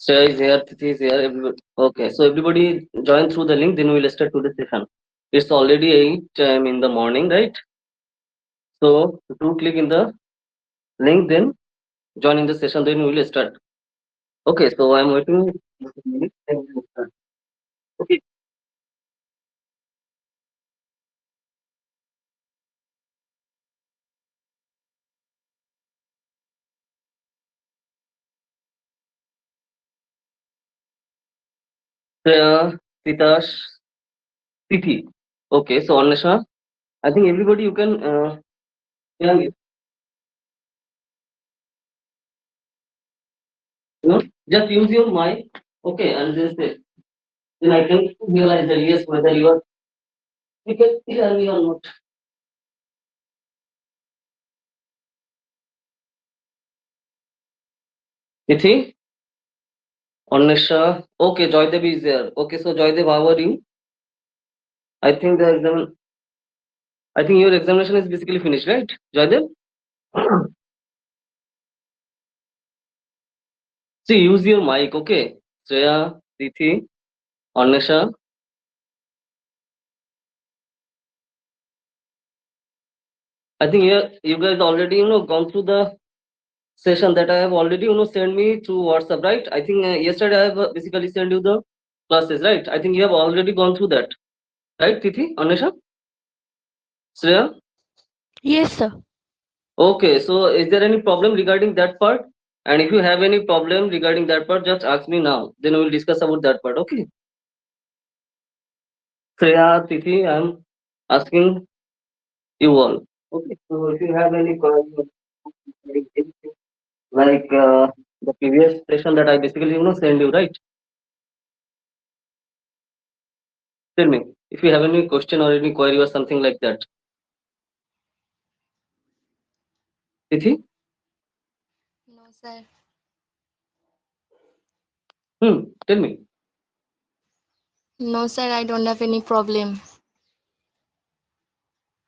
Shreya is here, Tithi is here. Everybody. Okay, so everybody join through the link. Then we'll start to the session. It's already 8 in the morning, right? So do click in the link, then join in the session. Then we will start. Okay, so I'm waiting. Then we will start. Okay. Shreya, Titash, Tithi. Okay, so Anasha, I think everybody you can. Yeah, just use your mic. Okay, and then I can realize that yes, whether you can hear me or not. Tithi, Anusha. Okay, Joydev is there. Okay, so Joydev, how are you? I think the exam. I think your examination is basically finished, right, Joydev? See, use your mic. Okay, Shreya, Tithi, Anusha. I think you guys already gone through the session that I have already sent me through WhatsApp, right? I think yesterday I have basically sent you the classes, right? I think you have already gone through that, right, Tithi, Anusha, Shreya? Yes, sir. Okay, so is there any problem regarding that part? And if you have any problem regarding that part, just ask me now. Then we will discuss about that part. Okay. Shreya, Tithi, I'm asking you all. Okay. So if you have any question, like the previous session that I basically send you, right? Tell me if you have any question or any query or something like that. Tithi, No, sir. tell me. No, sir, I don't have any problem.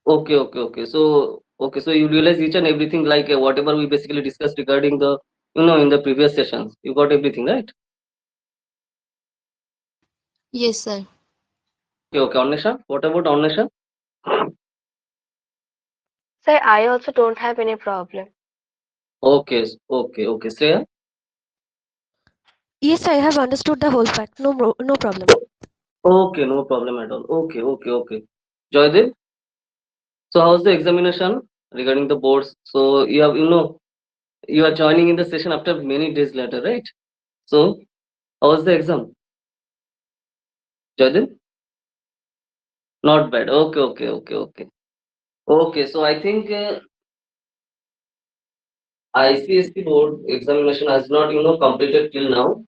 Okay, okay, okay. So you realize each and everything like whatever we basically discussed regarding the in the previous sessions. You got everything right. Yes, sir. Okay, okay, Annesha. What about Annesha? Sir, I also don't have any problem. Okay, okay, okay. Shreya? Yes, I have understood the whole fact. No problem. Okay, no problem at all. Okay, okay, okay. Joydev, so how's the examination regarding the boards? So you have, you are joining in the session after many days later, right? So how was the exam? Joydev? Not bad. Okay, okay, okay, okay. Okay, so I think ICSC board examination has not, completed till now.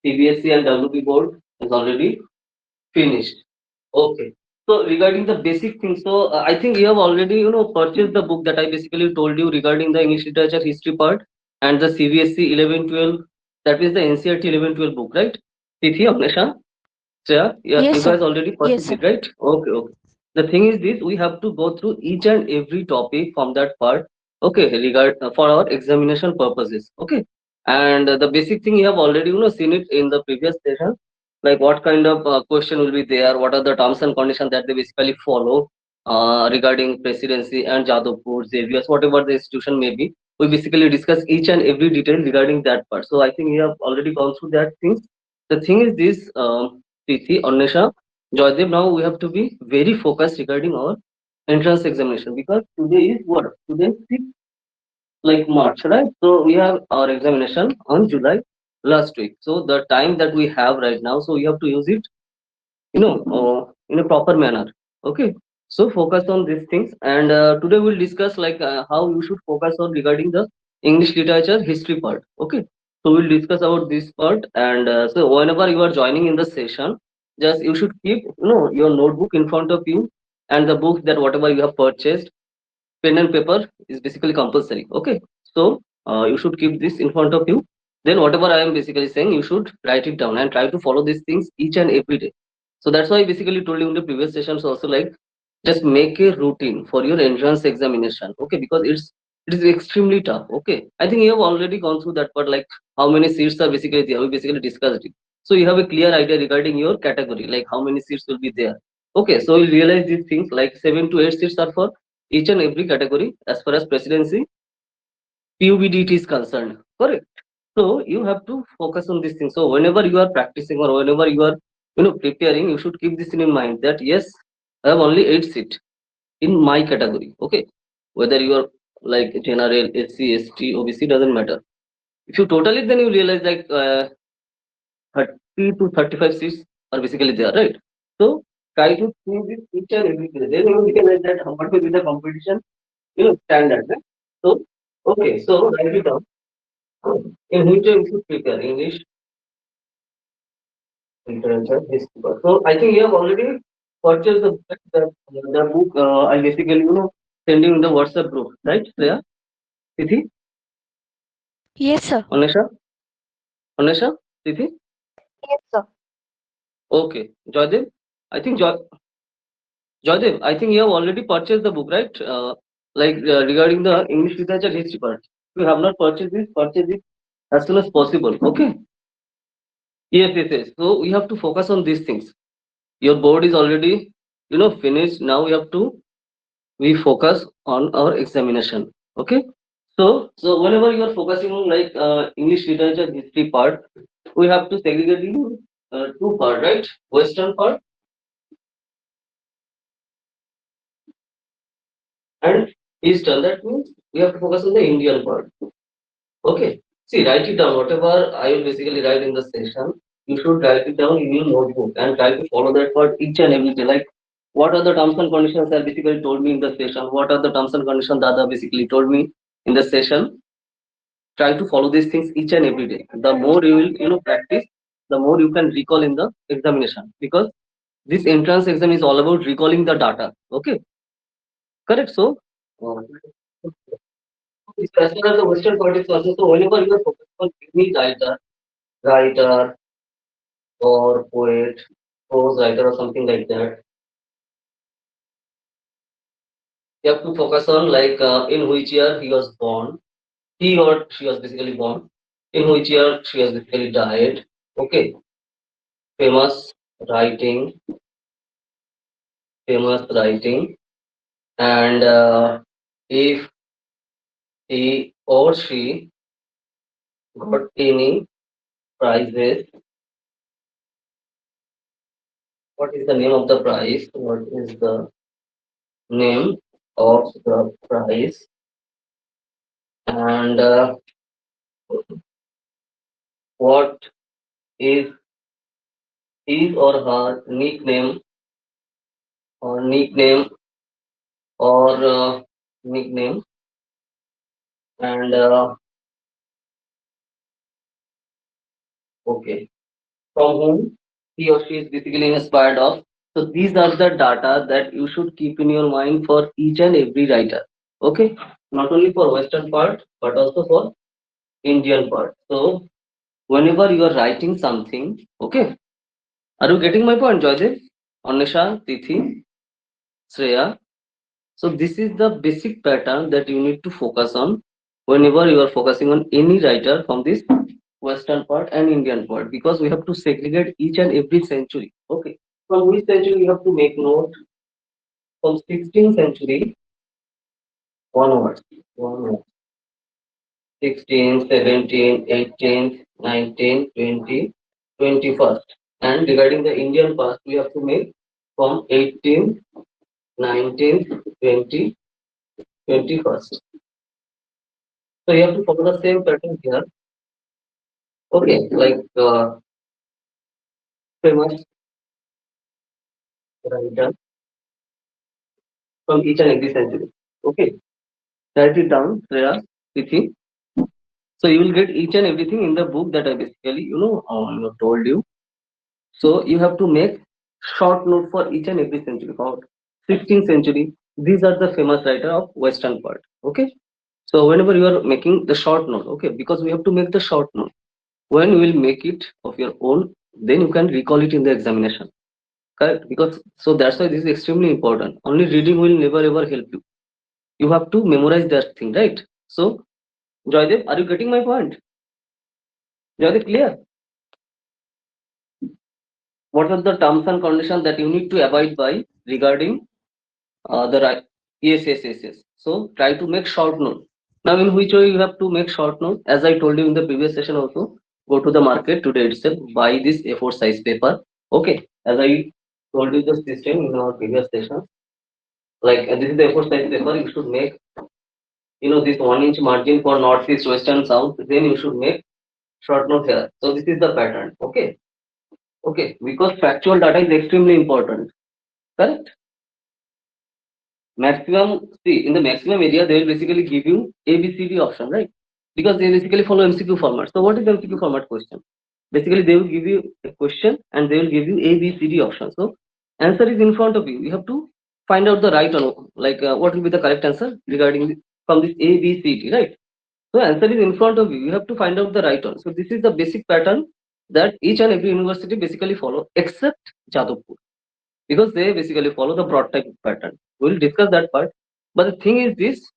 CBSE and WP board is already finished. Okay. So regarding the basic things, so I think you have already, purchased the book that I basically told you regarding the English literature history part and the CBSE 11-12. That is the NCERT 11-12 book, right? Tithi, Amnesha, Shreya, yeah, Yes, you sir. guys already Yes, purchased sir. it, right? Okay, okay. The thing is this, we have to go through each and every topic from that part, okay, for our examination purposes, okay. And the basic thing you have already, seen it in the previous session, like what kind of question will be there, what are the terms and conditions that they basically follow regarding presidency and Jadavpur, Xavier's, whatever the institution may be. We basically discuss each and every detail regarding that part. So I think you have already gone through that things. The thing is this. Preeti, Annesha, Joydev, now we have to be very focused regarding our entrance examination because today is what? Today is 6th, like March, right? So we have our examination on July last week. So the time that we have right now, so we have to use it, in a proper manner. Okay. So focus on these things, and today we'll discuss like how you should focus on regarding the English literature history part. Okay. So we'll discuss about this part, and so whenever you are joining in the session, just you should keep your notebook in front of you and the book that whatever you have purchased. Pen and paper is basically compulsory. Okay. So you should keep this in front of you. Then whatever I am basically saying, you should write it down and try to follow these things each and every day. So that's why I basically told you in the previous sessions also, like just make a routine for your entrance examination. Okay, because it's It is extremely tough. Okay, I think you have already gone through that part, like how many seats are basically there. We basically discussed it. So you have a clear idea regarding your category, like how many seats will be there. Okay, so you realize these things, like 7 to 8 seats are for each and every category as far as presidency PUBDT is concerned. Correct. So you have to focus on this thing. So whenever you are practicing or whenever you are preparing, you should keep this in mind that yes, I have only 8 seats in my category. Okay, whether you are like general, SC, ST, OBC, doesn't matter. If you total it, then you realize like 30 to 35 seats are basically there, right? So try to see this each and every place. Then you will realize that what will be the competition, standard. Right? So okay, so write it down. In which way you should prepare English, literature, history. So I think you have already purchased the book. I basically send you in the WhatsApp group, right? There, Tithi, Yes, sir. Anisha, Anisha, Tithi. Yes, sir. Okay, Joydev. I think Joydev, I think you have already purchased the book, right? Regarding the English literature history part. If you have not purchased this, purchase it as soon as possible. Okay. Yes, yes, yes. So we have to focus on these things. Your board is already, finished. Now we have to focus on our examination. Okay. So whenever you are focusing on like English literature history part, we have to segregate in two part, right? Western part and Eastern. That means we have to focus on the Indian part. Okay. See, write it down. Whatever I will basically write in the session, you should write it down in your notebook and try to follow that part each and every day. Like, what are the terms and conditions that basically told me in the session? What are the terms and conditions that are basically told me in the session? Try to follow these things each and every day. The more you will, practice, the more you can recall in the examination, because this entrance exam is all about recalling the data. Okay, correct. So, as far as the Western part is concerned, so whenever you are focused on any writer or poet, prose writer or something like that, you have to focus on like in which year he was born, he or she was basically born, in which year she was basically died. Okay, famous writing, and if he or she got any prizes, what is the name of the prize? What is the name of the prize? And what is his or her or nickname or nickname, and okay, from whom he or she is basically inspired of. So these are the data that you should keep in your mind for each and every writer. Okay, not only for Western part but also for Indian part. So whenever you are writing something, okay, are you getting my point, Joydev, Anisha, Tithi, Shreya? So this is the basic pattern that you need to focus on whenever you are focusing on any writer from this Western part and Indian part, because we have to segregate each and every century. Okay, from which century you have to make note, from 16th century onwards. Onwards. 16th, 17th, 18th, 19th, 20th, 21st. And regarding the Indian past, we have to make from 18th, 19th, 20th, 21st. So you have to follow the same pattern here. Okay, like famous writer from each and every century. Okay, write it down, Shreya, Tithi. So you will get each and everything in the book that I basically, told you. So you have to make short note for each and every century. About 16th century, these are the famous writer of Western part. Okay. So whenever you are making the short note, okay, because we have to make the short note. When you will make it of your own, then you can recall it in the examination. Correct? Because so that's why this is extremely important. Only reading will never ever help you. You have to memorize that thing, right? So, Joydev, are you getting my point? Joydev, clear? What are the terms and conditions that you need to abide by regarding the right? Yes, yes, yes, yes. So try to make short note. Now, in which way you have to make short note? As I told you in the previous session also, go to the market today itself, buy this A4 size paper. Okay, as I told you the system in our previous session, like this is the A4 size paper. You should make, this 1 inch margin for north, east, west, and south. Then you should make short note here. So this is the pattern. Okay, okay, because factual data is extremely important. Correct. Maximum, see, in the maximum area they will basically give you ABCD option, right? Because they basically follow MCQ format. So what is MCQ format question? Basically they will give you a question and they will give you ABCD option. So answer is in front of you. You have to find out the right one, like what will be the correct answer regarding from this ABCD, right? So answer is in front of you. You have to find out the right one. So this is the basic pattern that each and every university basically follow, except Jadavpur, because they basically follow the broad type pattern. We'll discuss that part. But the thing is this,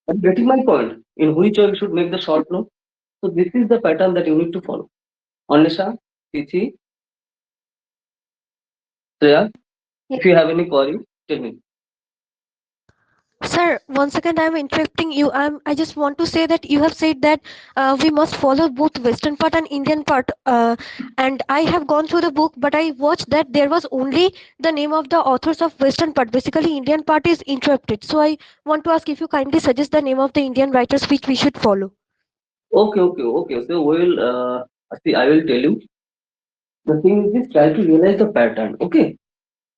I'm getting my point, in which way you should make the short note. So this is the pattern that you need to follow. Anisha, Tithi, Shreya, if you have any query, tell me. Sir, once again, I'm interrupting you. I just want to say that you have said that we must follow both Western part and Indian part. And I have gone through the book, but I watched that there was only the name of the authors of Western part. Basically, Indian part is interrupted. So I want to ask if you kindly suggest the name of the Indian writers which we should follow. Okay, okay, okay. So we'll see. I will tell you. The thing is this: try to realize the pattern. Okay,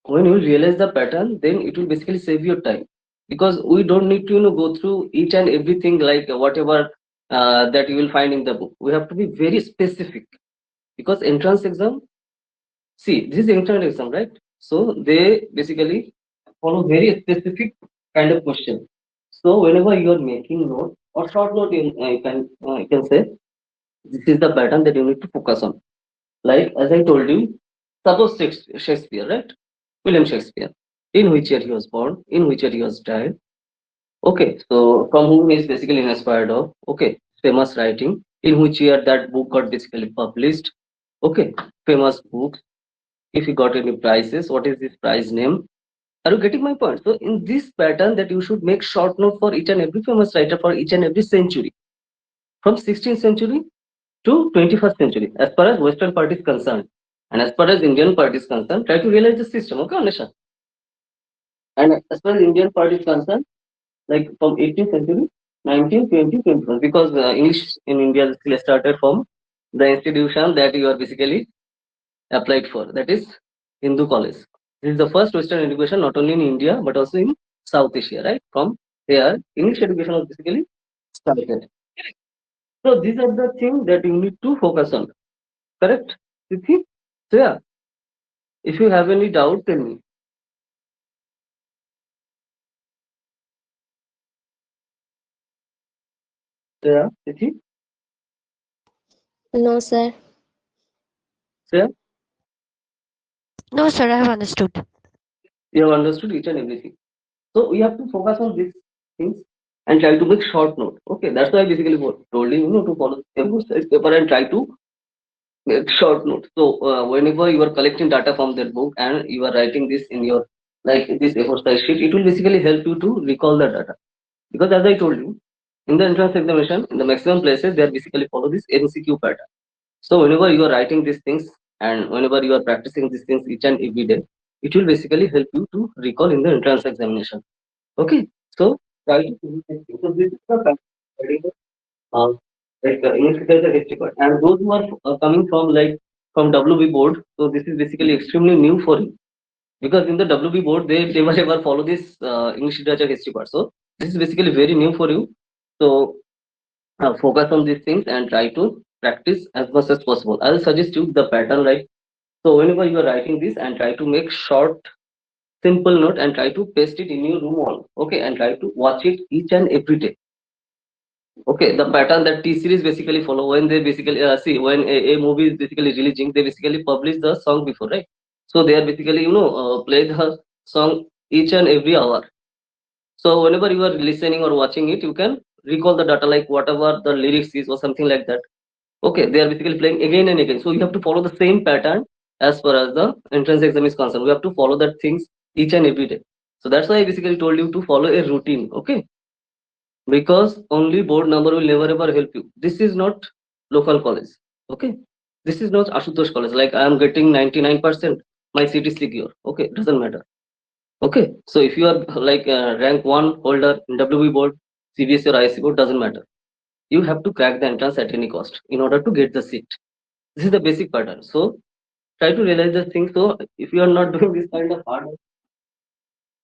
when you realize the pattern, then it will basically save your time, because we don't need to go through each and everything like whatever that you will find in the book. We have to be very specific, because entrance exam, see, this is entrance exam, right? So they basically follow very specific kind of question. So whenever you are making note or short note, you can say this is the pattern that you need to focus on. Like as I told you, suppose Shakespeare, right? William Shakespeare. In which year he was born? In which year he was died? Okay, so from whom he is basically inspired of? Okay, famous writing. In which year that book got basically published? Okay, famous books. If he got any prizes, what is this prize name? Are you getting my point? So in this pattern that you should make short note for each and every famous writer for each and every century, from 16th century to 21st century, as far as Western part is concerned. And as far as Indian part is concerned, try to realize the system, okay, Anisha? And as far as Indian part is concerned, like from 18th century, 19th, 20th, 21st, because English in India still started from the institution that you are basically applied for, that is Hindu college. This is the first Western education not only in India but also in South Asia, right? From here, English education was basically started. So these are the things that you need to focus on. Correct? Tithi? So yeah, if you have any doubt, tell me. So yeah, Tithi? No, sir. So yeah, No, sir, I have understood. you have understood each and everything. So we have to focus on these things and try to make short note. Okay, that's why I basically told you, to follow the paper and try to make short note. So whenever you are collecting data from that book and you are writing this in your like this A4 size sheet, it will basically help you to recall the data. Because as I told you, in the entrance examination, in the maximum places, they are basically follow this MCQ pattern. So whenever you are writing these things and whenever you are practicing these things each and every day, it will basically help you to recall in the entrance examination. Okay, so try to do this thing. So this is the studying uh, like English literature history part. And those who are coming from like from WB board, so this is basically extremely new for you, because in the WB board they never ever follow this English literature history part. So this is basically very new for you. So focus on these things and try to practice as much as possible. I'll suggest you the pattern, right? So whenever you are writing this and try to make short simple note and try to paste it in your room wall, okay, and try to watch it each and every day. Okay, the pattern that T series basically follow, when they basically see when a movie is basically releasing, they basically publish the song before, right? So they are basically play the song each and every hour. So whenever you are listening or watching it, you can recall the data, like whatever the lyrics is or something like that. Okay, they are basically playing again and again. So you have to follow the same pattern as far as the entrance exam is concerned. We have to follow that things each and every day. So that's why I basically told you to follow a routine. Okay, because only board number will never ever help you. This is not local college. Okay, this is not Ashutosh college. Like I am getting 99%, my seat is secure. Okay, doesn't matter. Okay, so if you are like rank one holder in WB board, CBSE or IC board, doesn't matter. You have to crack the entrance at any cost in order to get the seat. This is the basic pattern. So try to realize the thing. So if you are not doing this kind of hard work,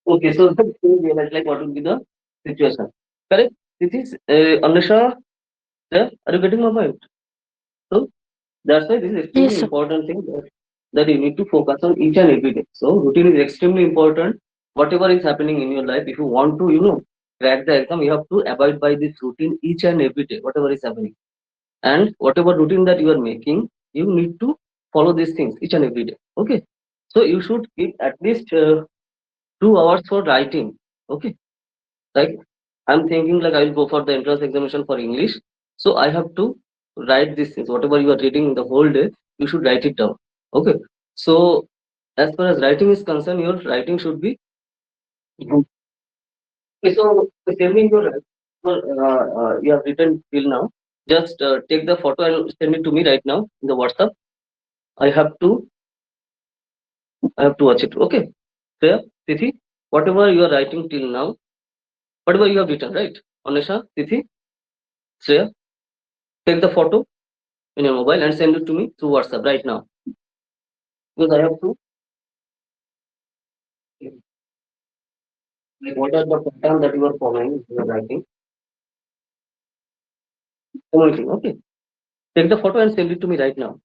okay, so you realize like what will be the situation. Correct? This is Anusha. Yeah, are you getting my point? So that's why this is extremely Yes, sir. important thing that you need to focus on each and every day. So routine is extremely important. Whatever is happening in your life, if you want to, crack the exam, you have to abide by this routine each and every day, whatever is happening. And whatever routine that you are making, you need to follow these things each and every day. Okay. So you should keep at least 2 hours for writing. Okay. Like I'm thinking like I will go for the entrance examination for English. So I have to write these things. Whatever you are reading the whole day, you should write it down. Okay. So as far as writing is concerned, your writing should be good. Okay, so send me your you have written till now. Just take the photo and send it to me right now in the WhatsApp. I have to watch it. Okay. Fair, Tithi, whatever you are writing till now, whatever you have written, right? Anisha, Tithi, Shreya, take the photo in your mobile and send it to me through WhatsApp right now. Because I have to, like, what are the pattern that you are following, you are writing, communicating. Okay. Take the photo and send it to me right now.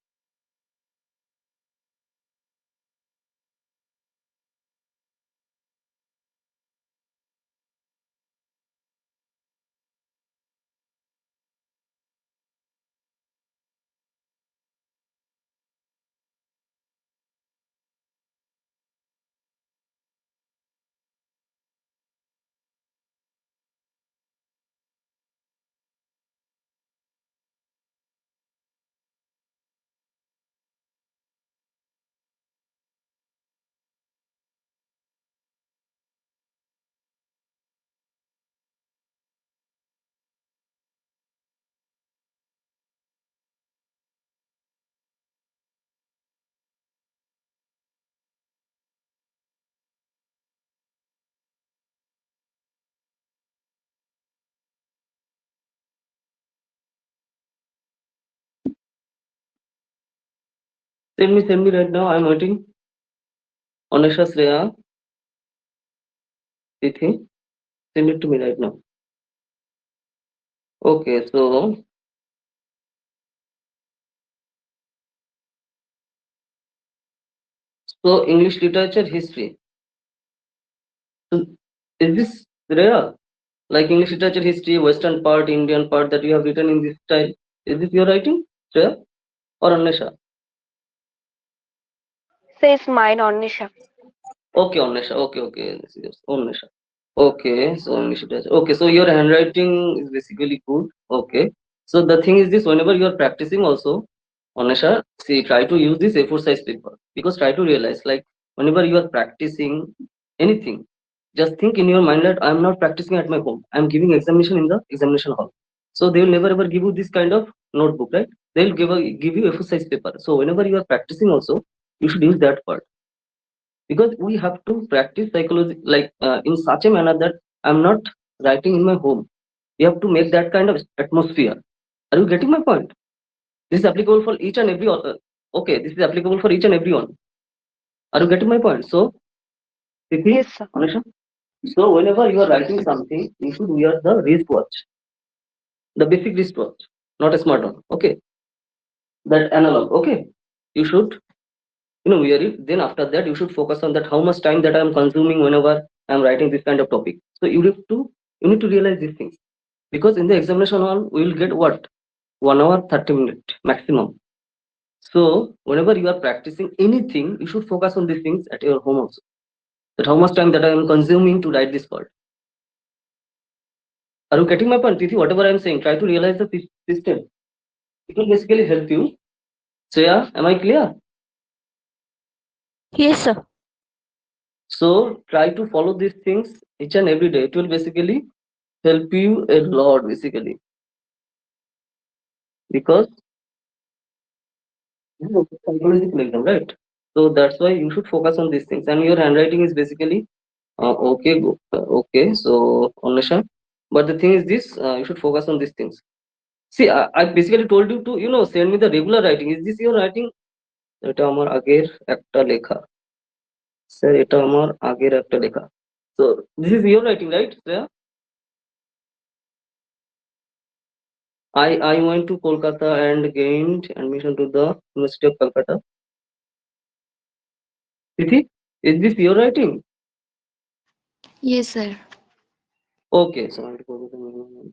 Send me right now. I'm waiting. Anisha, Shreya, Tithi, send it to me right now. Okay, so English literature history. So is this Shreya? Like English literature history, Western part, Indian part that you have written in this style. Is this your writing, Shreya or Anisha? Says mine, Anisha. Okay, Anisha. Okay. This is Anisha. Okay, so English literature. Okay, so your handwriting is basically good. Okay, so the thing is this: whenever you are practicing, also, Anisha, see, try to use this A4 size paper because try to realize, like, whenever you are practicing anything, just think in your mind that I am not practicing at my home. I am giving examination in the examination hall. So they will never ever give you this kind of notebook, right? They will give you A4 size paper. So whenever you are practicing, also, you should use that part because we have to practice psychology like in such a manner that I'm not writing in my home. We have to make that kind of atmosphere. Are you getting my point? This is applicable for each and every okay, this is applicable for each and everyone. Are you getting my point? So Tithi, Yes, sir. Anisha, so whenever you are writing something, you should wear the wristwatch, the basic wristwatch, not a smartphone. Okay, that analog. Okay, you should wear it. Then after that you should focus on that how much time that I am consuming whenever I'm writing this kind of topic. So you need to realize these things because in the examination hall we will get what 1 hour 30 minutes maximum. So whenever you are practicing anything, you should focus on these things at your home also, that how much time that I am consuming to write this part. Are you getting my point, Tithi? Whatever I'm saying, try to realize the system. It will basically help you. Shreya, am I clear? Yes, sir. So try to follow these things each and every day. It will basically help you a lot, basically, because this is a psychological exam, right? So that's why you should focus on these things. And your handwriting is basically okay, okay. So Anusha, but the thing is this: you should focus on these things. See, I basically told you to, send me the regular writing. Is this your writing? এটা আমার আগের একটা লেখা sir, এটা আমার আগের একটা লেখা. So this is your writing, right, Shreya? I went to Kolkata and gained admission to the University of Calcutta. Tithi, is this your writing? Yes, sir. Okay, so I have to go to the main.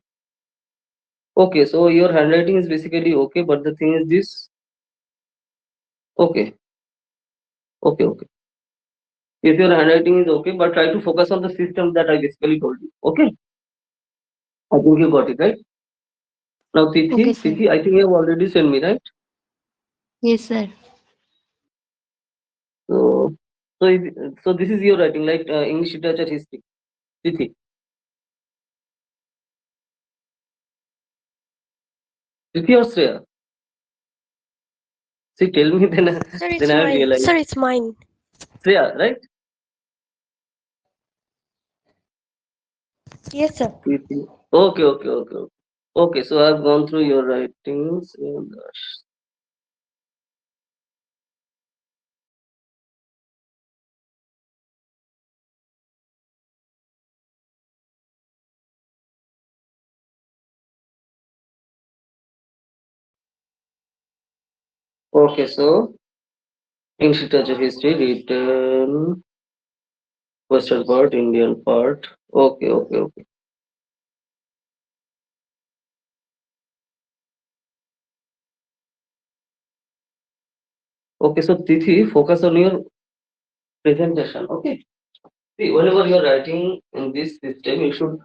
Okay, so your handwriting is basically okay, but the thing is this. Okay, okay. If your handwriting is okay, but try to focus on the system that I basically told you. Okay, I think you got it, right? Now, Tithi, Okay, sir. I think you have already sent me, right? Yes, sir. So, so this is your writing, like English literature history. Tithi. Tithi or Shreya? See, tell me, then, Sir, it's then I will mine. realize. Sir, it's mine. Shreya, right? Yes, sir. Tithi. Okay. Okay, so I've gone through your writings. And, okay, so English literature history, written Western part, Indian part. Okay. Okay, so Tithi, focus on your presentation. Okay. See, whenever you're writing in this system, you should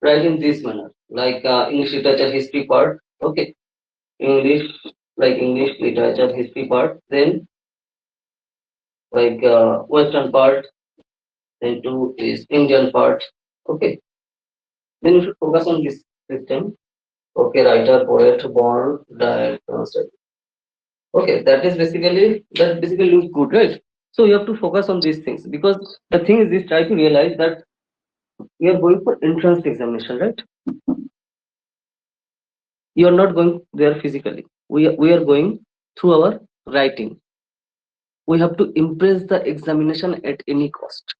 write in this manner, like English literature history part. Okay, English, like English literature history part. Then like Western part. Then two is Indian part. Okay. Then you should focus on this system. Okay, writer, poet, born, died, translated. Okay, that basically looks good, right? So you have to focus on these things, because the thing is this: try to realize that we are going for entrance examination, right? You are not going there physically. We are going through our writing. We have to impress the examination at any cost,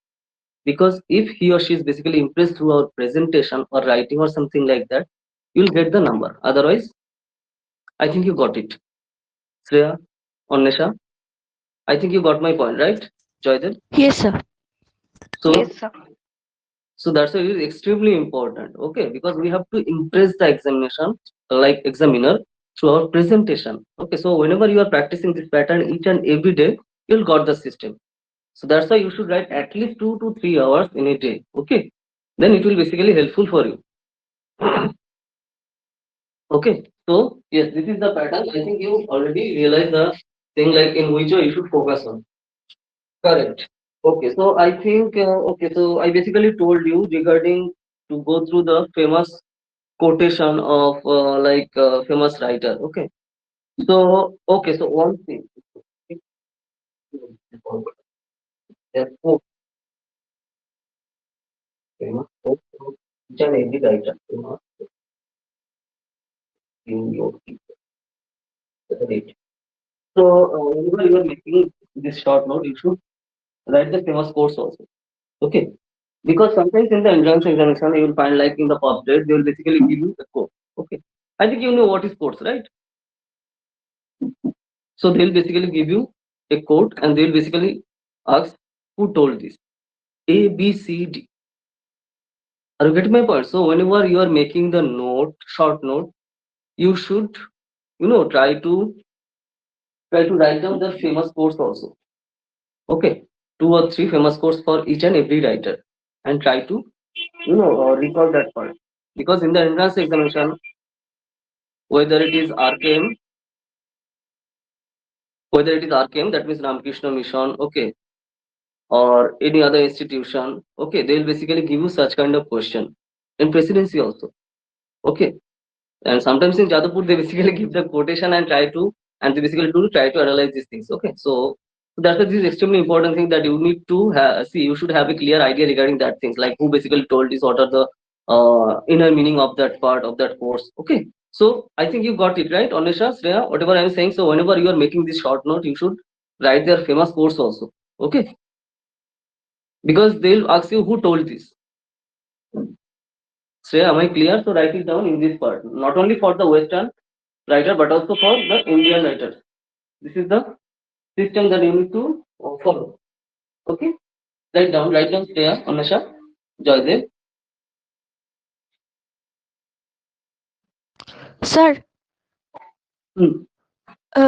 because if he or she is basically impressed through our presentation or writing or something like that, you'll get the number. Otherwise, I think you got it. Shreya, Annesha, I think you got my point, right? Joydev. Yes, sir. So Yes, sir. so that's why it is extremely important. Okay, because we have to impress the examiner through our presentation. Okay, so whenever you are practicing this pattern each and every day, you'll got the system. So that's why you should write at least 2 to 3 hours in a day. Okay, then it will basically helpful for you. Okay, so yes, this is the pattern. I think you already realized the thing, like in which way you should focus on. Correct. Okay, so I think so I basically told you regarding to go through the famous quotation of famous writer. Okay, so one thing. There are four famous quotes from each and every writer. Famous in your read. So whenever you are making this short note, you should write the famous quotes also. Okay, because sometimes in the entrance examination you will find, like in the pub grade, they will basically give you a quote. Okay, I think you know what is quotes, right? So they'll basically give you a quote and they'll basically ask who told this. A, B, C, D. Are you getting my point? So whenever you are making the note, short note, you should, try to write down the famous quotes also. Okay, 2 or 3 famous quotes for each and every writer, and try to, recall that part. Because in the entrance examination, whether it is RKM, that means Ramakrishna Mission, okay, or any other institution, okay, they will basically give you such kind of question. In presidency also, okay. And sometimes in Jadavpur, they basically give the quotation and they basically do try to analyze these things. Okay, so that's why this is extremely important thing that you need to see. You should have a clear idea regarding that things, like who basically told this, what are the inner meaning of that part of that course. Okay, so I think you got it right, Anisha, Shreya, whatever I'm saying. So whenever you are making this short note, you should write their famous course also. Okay, because they'll ask you who told this. Shreya, am I clear? So write it down in this part, not only for the Western writer but also for the Indian writers. This is the system that you need to follow. Okay, write down Shreya, Anasha, Joydev. Sir, Hmm.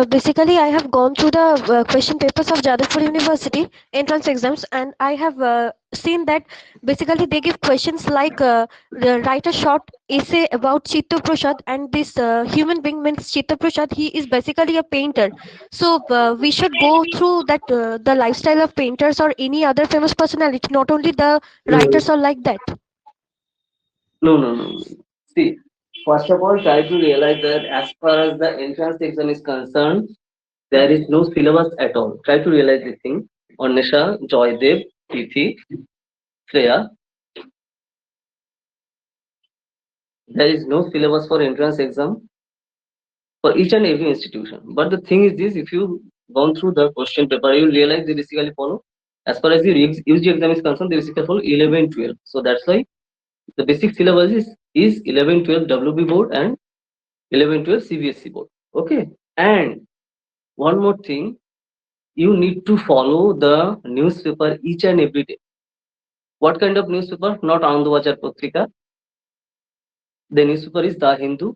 basically, I have gone through the question papers of Jadavpur University entrance exams, and I have seen that basically they give questions like write a short essay about Chitta Prasad, and this human being means Chitta Prasad. He is basically a painter, so we should go through that the lifestyle of painters or any other famous personality, not only the No, writers or like that. no. See, first of all, try to realize that as far as the entrance exam is concerned, there is no syllabus at all. Try to realize this thing. Anisha, Joydev, Tithi, Shreya, there is no syllabus for entrance exam for each and every institution. But the thing is this, if you gone through the question paper, you will realize they basically follow, as far as the UG exam is concerned, they basically follow 11, 12. So that's why the basic syllabus is 11, 12 WB board and 11, 12 CBSE board. Okay. And one more thing, you need to follow the newspaper each and every day. What kind of newspaper? Not Anandabazar Patrika. The newspaper is The Hindu,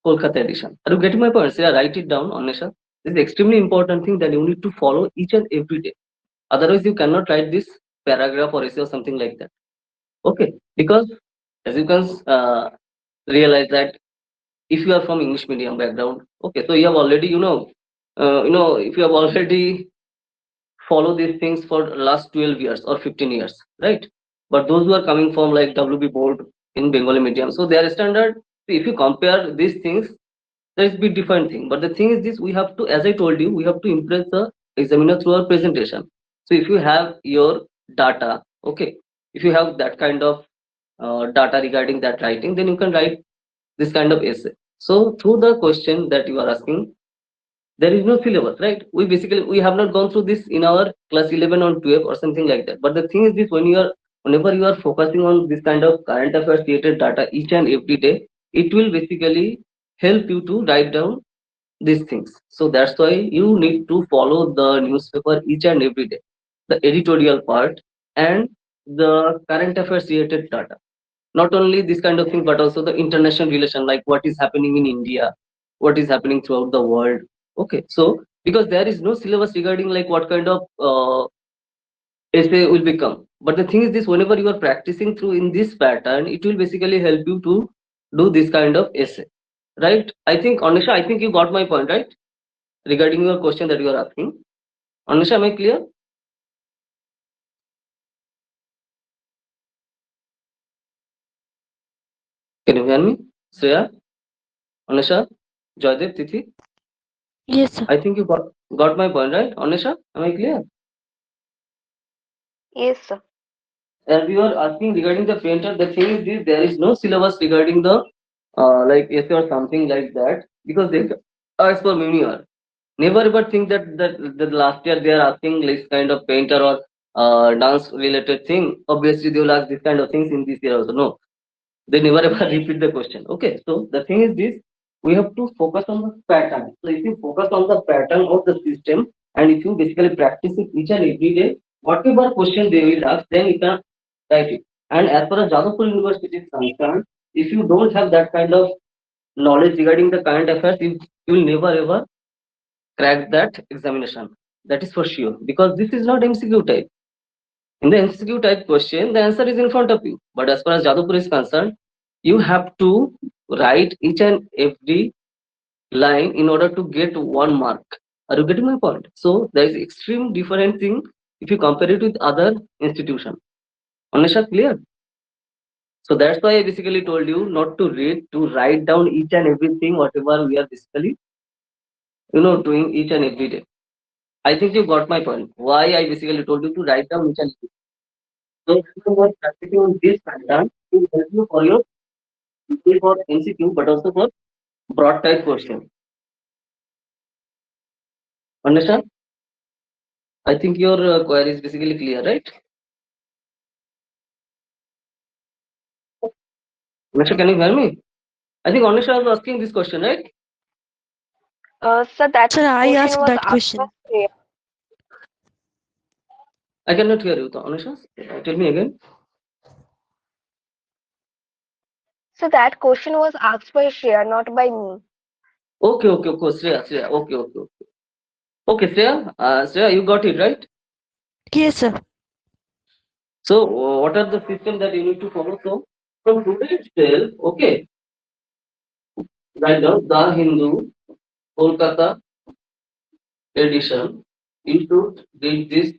Kolkata edition. Are you getting my point? So write it down, Anisha. This is extremely important thing that you need to follow each and every day. Otherwise, you cannot write this paragraph or essay or something like that. Okay, because as you can realize that if you are from English medium background, okay, so you have already, if you have already followed these things for last 12 years or 15 years, right? But those who are coming from like WB board in Bengali medium, so their standard, if you compare these things, there is a bit different thing. But the thing is this, we have to, as I told you, we have to impress the examiner through our presentation. So if you have your data, okay, if you have that kind of data regarding that writing, then you can write this kind of essay. So through the question that you are asking, there is no syllabus, right? We have not gone through this in our class 11 or 12 or something like that. But the thing is this, whenever you are focusing on this kind of current affairs related data each and every day, it will basically help you to write down these things. So that's why you need to follow the newspaper each and every day, the editorial part and the current affairs related data. Not only this kind of thing, but also the international relation, like what is happening in India, what is happening throughout the world. Okay, so because there is no syllabus regarding like what kind of essay will become. But the thing is this, whenever you are practicing through in this pattern, it will basically help you to do this kind of essay, right? I think, Anisha, I think you got my point, right? Regarding your question that you are asking. Anisha, am I clear? Can you hear me? Shreya, Anisha, Joydev, Tithi? Yes, sir. I think you got my point, right? Anisha, am I clear? Yes, sir. As you are asking regarding the painter, the thing is this, there is no syllabus regarding the like essay or something like that, because they as per many are. Never ever think that last year they are asking this kind of painter or dance related thing. Obviously, they will ask this kind of things in this year also. No, they never ever repeat the question. Okay, so the thing is this, we have to focus on the pattern. So if you focus on the pattern of the system and if you basically practice it each and every day, whatever question they will ask, then you can write it. And as far as Jadavpur University is concerned, if you don't have that kind of knowledge regarding the current affairs, you will never ever crack that examination. That is for sure, because this is not MCQ type. In the MCQ type question, the answer is in front of you. But as far as Jadavpur is concerned, You have to write each and every line in order to get 1 mark. Are you getting my point? So there is extreme different thing if you compare it with other institution. Anisha, clear? So that's why I basically told you not to read, to write down each and everything, whatever we are basically, doing each and every day. I think you got my point. Why I basically told you to write down each and everything. So if you are practicing on this pattern, it will help you for your for MCQ, but also for broad type question. Understand? I think your query is basically clear, right? Anisha, can you hear me? I think Anisha was asking this question, right? Sir, that Sir, I question asked was that asked by question. Shreya. I cannot hear you. Anisha, tell me again. So that question was asked by Shreya, not by me. Okay, okay, okay. Shreya. Okay, okay, okay. Okay, Shreya, you got it, right? Yes, sir. So, what are the system that you need to follow? So, from today itself, okay, right now, The Hindu, Kolkata edition, you should read this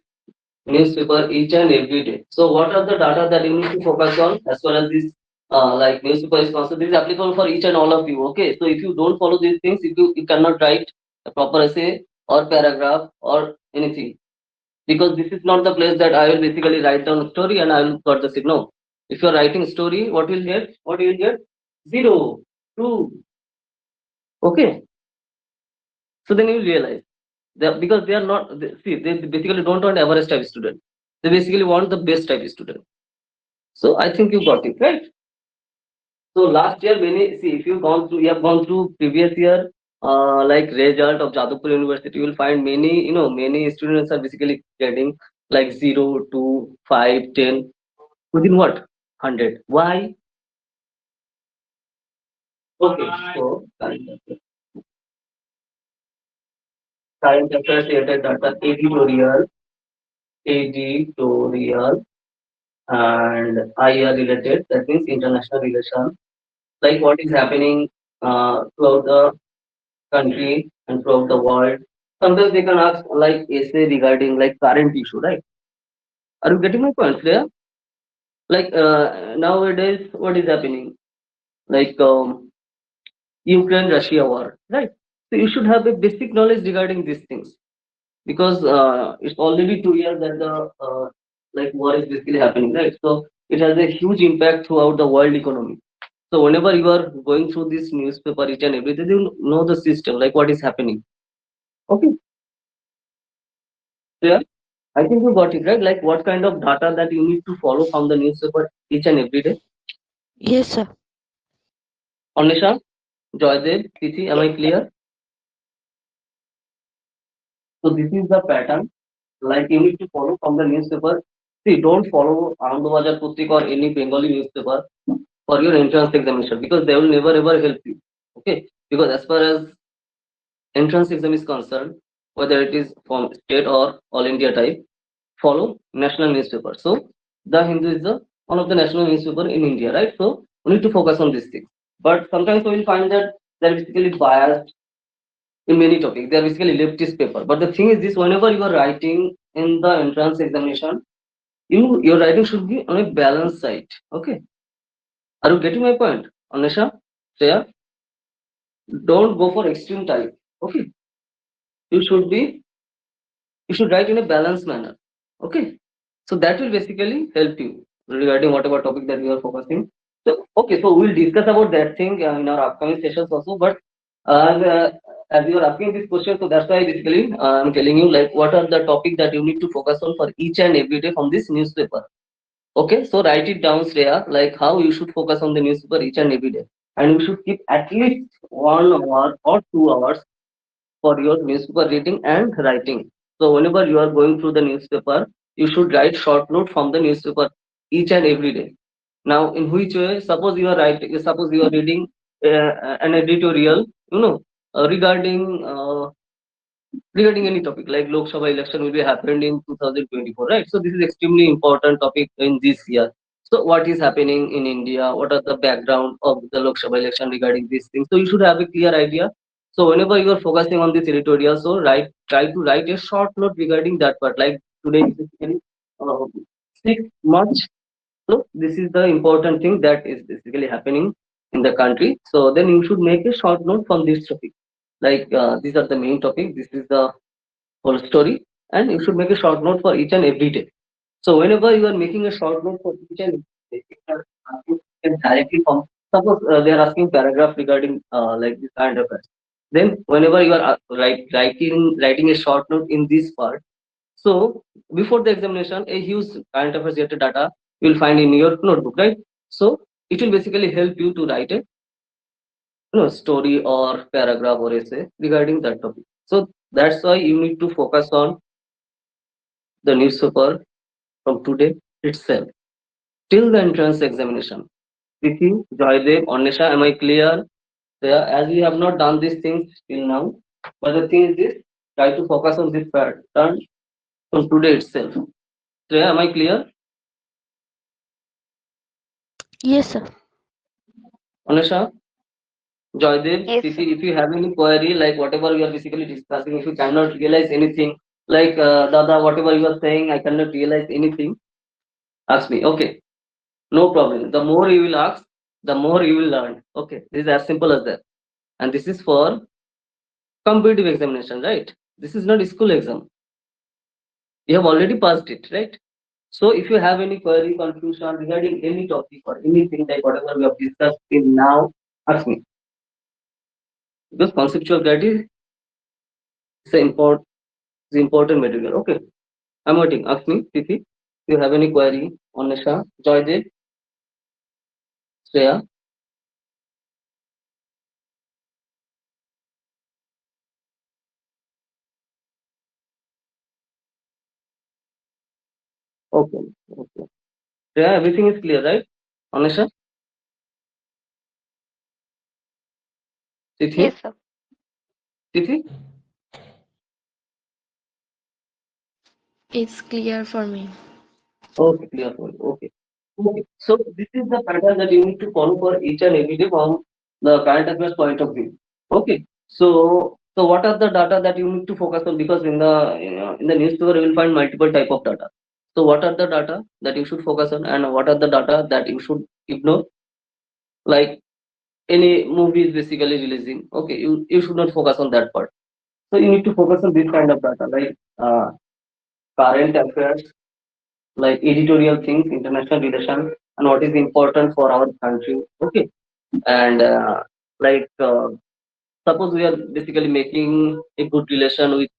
newspaper each and every day. So, what are the data that you need to focus on as far as this like newspaper is concerned? This is applicable for each and all of you. Okay, so if you don't follow these things, if you cannot write a proper essay or paragraph or anything, because this is not the place that I will basically write down a story and I will got the signal. If you're writing story, what will get? What you will get? 0, 2. Okay. So then you will realize that because they are not they basically don't want average type student. They basically want the best type student. So I think you got it, right? So last year many see if you have gone through previous year like result of Jadavpur University, you will find many, many students are basically getting like 0, 2, 5, 10 within what? 100. Why? Okay, so current affairs related data, editorial, and IR related, that means international relations, like what is happening throughout the country and throughout the world. Sometimes they can ask like essay regarding like current issue, right? Are you getting my point there? Like nowadays, what is happening? Like Ukraine-Russia war, right? So you should have a basic knowledge regarding these things because it's already 2 years that the like war is basically happening, right? So it has a huge impact throughout the world economy. So whenever you are going through this newspaper each and everything, you know the system, like what is happening. Okay, so yeah, I think you got it right. Like what kind of data that you need to follow from the newspaper each and every day. Yes, sir. Anisha, Joydev, Tithi, am I clear? So this is the pattern. Like you need to follow from the newspaper. See, don't follow Anandabazar Pustik or any Bengali newspaper for your entrance examination because they will never ever help you. Okay, because as far as entrance exam is concerned, whether it is from state or all India type, follow national newspaper. So the Hindu is the one of the national newspaper in India, right? So we need to focus on these things. But sometimes we will find that they're basically biased in many topics. They are basically leftist paper. But the thing is this: whenever you are writing in the entrance examination, your writing should be on a balanced side. Okay, are you getting my point, Anisha? Shreya, don't go for extreme type. Okay, you should be you should write in a balanced manner. Okay, so that will basically help you regarding whatever topic that we are focusing. So okay, so we'll discuss about that thing in our upcoming sessions also. But uh, as you are asking this question, so that's why basically I'm telling you like what are the topic that you need to focus on for each and every day from this newspaper. Okay, so write it down, Shreya, like how you should focus on the newspaper each and every day, and you should keep at least 1 hour or 2 hours for your newspaper reading and writing. So whenever you are going through the newspaper, you should write short note from the newspaper each and every day. Now, in which way? Suppose you are reading an editorial, regarding any topic like Lok Sabha election will be happened in 2024, right? So this is extremely important topic in this year. So what is happening in India? What are the background of the Lok Sabha election regarding these things? So you should have a clear idea. So whenever you are focusing on this editorial, so try to write a short note regarding that part. Like today is basically uh, 6 March. So this is the important thing that is basically happening in the country. So then you should make a short note from this topic. Like these are the main topic. This is the whole story, and you should make a short note for each and every day. So whenever you are making a short note for each and every day, if you are asking directly from, suppose they are asking paragraph regarding like this kind of affairs. Then whenever you are writing a short note in this part, so before the examination, a huge current affairs related data you will find in your notebook, right? So it will basically help you to write a story or paragraph or essay regarding that topic. So that's why you need to focus on the newspaper from today itself till the entrance examination. Tithi, Joydev, Onesha, am I clear? Yeah, as we have not done these things till now, but the thing is this: try to focus on this pattern from today itself. Shreya, am I clear? Yes, sir. Onesha, Joydev, Yes, sir. Tithi, if you have any query, like whatever we are basically discussing, if you cannot realize anything, like Dada, whatever you are saying, I cannot realize anything, ask me. Okay, no problem. The more you will ask, the more you will learn. Okay, this is as simple as that. And this is for competitive examination, right? This is not a school exam. You have already passed it, right? So if you have any query, confusion regarding any topic or anything like whatever we have discussed till now, ask me. Because conceptual clarity is the important material. Okay, I'm waiting. Ask me, Tithi. If you have any query, Onesha, Joydev, Shreya. Okay, okay. Shreya, everything is clear, right? Onesha, Tithi, Yes, sir. Tithi. It's clear for me. Okay, clear for you. Okay. Okay. So this is the pattern that you need to follow for each and every day from the current affairs point of view. Okay. So what are the data that you need to focus on? Because in the in the newspaper you will find multiple type of data. So what are the data that you should focus on, and what are the data that you should ignore? Like any movie is basically releasing. Okay, you should not focus on that part. So you need to focus on this kind of data, like current affairs, like editorial things, international relations, and what is important for our country. Okay, and suppose we are basically making a good relation with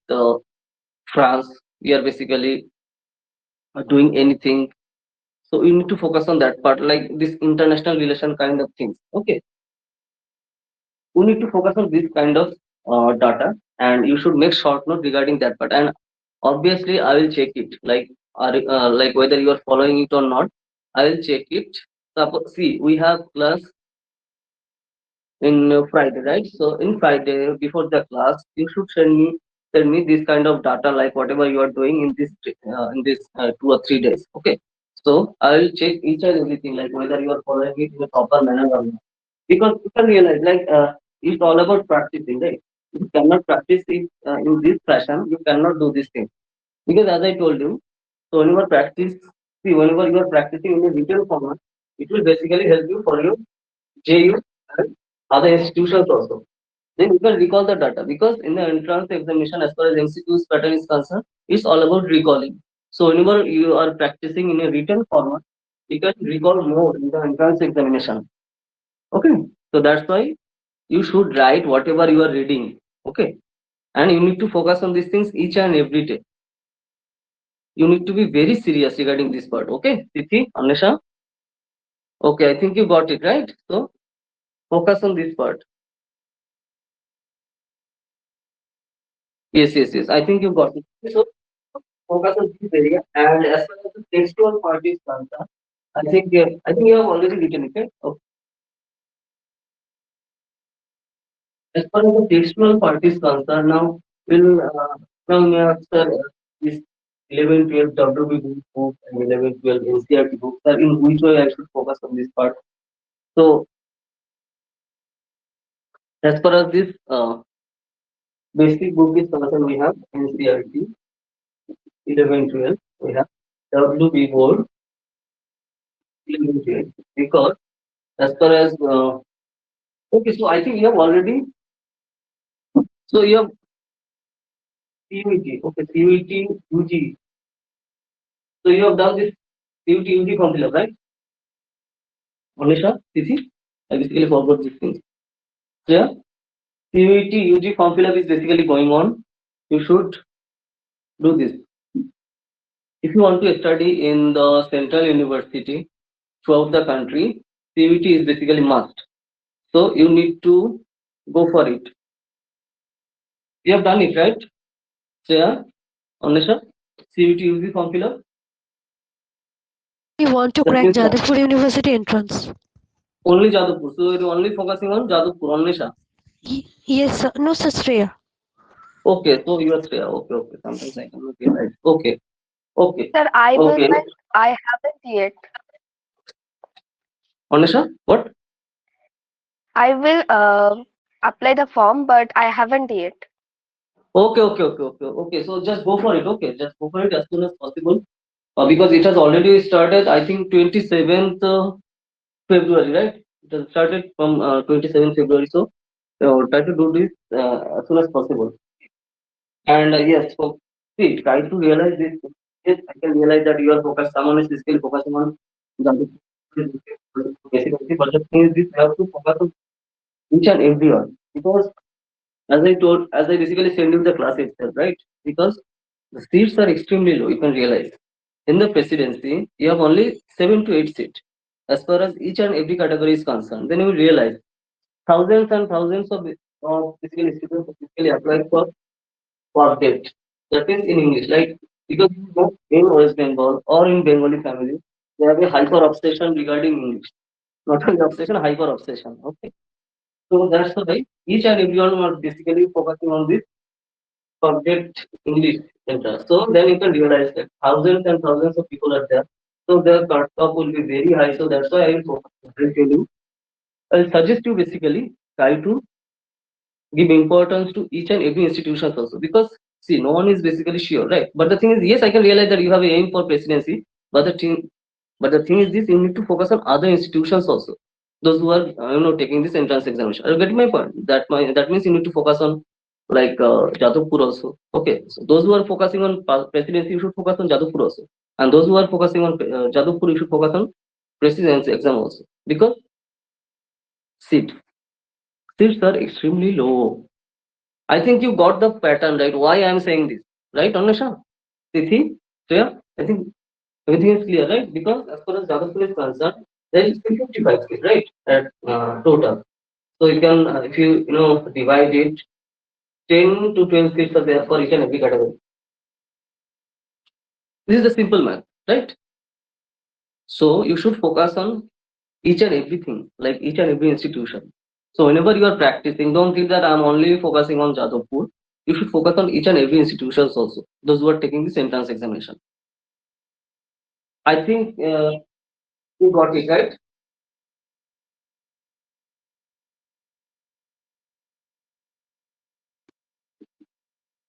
France. We are basically doing anything. So you need to focus on that part, like this international relation kind of things. Okay, you need to focus on this kind of data, and you should make short note regarding that part. And obviously, I will check it, like whether you are following it or not. I will check it. Suppose, see, we have class in Friday, right? So in Friday before the class, you should send me this kind of data, like whatever you are doing in this 2 or 3 days. Okay. So I will check each and everything, like whether you are following it in a proper manner or not. Because you can realize, like it's all about practicing, right? If you cannot practice it in this fashion, you cannot do this thing. Because as I told you, so whenever you are practicing in a written format, it will basically help you for your JU and other institutions also. Then you can recall the data, because in the entrance examination, as far as MCQs pattern is concerned, it's all about recalling. So whenever you are practicing in a written format, you can recall more in the entrance examination. Okay, so that's why you should write whatever you are reading. Okay, and you need to focus on these things each and every day. You need to be very serious regarding this part. Okay, Tithi, Anisha. Okay, I think you got it right. So focus on this part. Yes, yes, yes. I think you got it. So focus on this area. And as far as the textual part is concerned, I think you have already written it. Right? Okay. As far as the textual part is concerned, now will now may I answer this. 11, 12 WB book and 11, 12 NCERT books. Sir, in which way I should focus on this part? So, as far as this basic book is concerned, we have NCERT 11, 12. We have WB board 11, 12. Because as far as okay, so I think you have already. So you have CUET, okay, CUET UG. So you have done this CUET UG form fill up, right? Anisha, Tithi, I basically forgot this thing. So yeah, CUET UG form fill up is basically going on. You should do this. If you want to study in the central university throughout the country, CUET is basically must. So you need to go for it. You have done it, right? So yeah, Anisha, CUET UG form fill up. We want to That crack means Jadavpur University entrance. only Jadavpur. So you're only focusing on Jadavpur, Anisha. Yes, sir. No, sir, Shreya. Okay, so you are Shreya. Okay, okay. Sometimes I cannot realize. Okay, okay, Sir, I will, okay. but I haven't yet. Anisha, what? I will apply the form, but I haven't yet. Okay, okay, okay, okay, okay. So just go for it. Okay, just go for it as soon as possible. Because it has already started. I think 27th February, right? It has started from 27th February. So try to do this as soon as possible. And yes, so see, try to realize this. Yes, I can realize that you are focused. Someone is basically focusing on the basically, but the thing is this: you have to focus on each and every one because as I basically send you the class itself, right? Because the seats are extremely low. You can realize in the presidency you have only 7 to 8 seats as far as each and every category is concerned. Then you will realize thousands and thousands of basically students basically apply for debt. That is in English, right? Because you know, in West Bengal or in Bengali families, they have a hyper obsession regarding English. Not only obsession, hyper obsession. Okay. So that's why each and everyone are basically focusing on this subject English center. So then you can realize that thousands and thousands of people are there. So their cutoff will be very high. So that's why I will focus. I'll tell you. I'll suggest you basically try to give importance to each and every institutions also because see no one is basically sure, right? But the thing is, yes, I can realize that you have a aim for presidency, but the thing is this: you need to focus on other institutions also. Those who are taking this entrance examination. Are you getting my point? That means you need to focus on like Jadavpur also. Okay, so those who are focusing on presidency, you should focus on Jadavpur also, and those who are focusing on Jadavpur, you should focus on presidency exam also because seat seats are extremely low. I think you got the pattern right. Why I am saying this, right, Anusha? Tithi, so yeah, I think everything is clear, right? Because as far as Jadavpur is concerned, there is 55 seats, right, at total. So you can, if you divide it, 10 to 12 seats are there for each and every category. This is the simple math, right? So you should focus on each and everything, like each and every institution. So whenever you are practicing, don't think that I'm only focusing on Jadavpur. You should focus on each and every institutions also. Those who are taking this entrance examination. I think you got it right.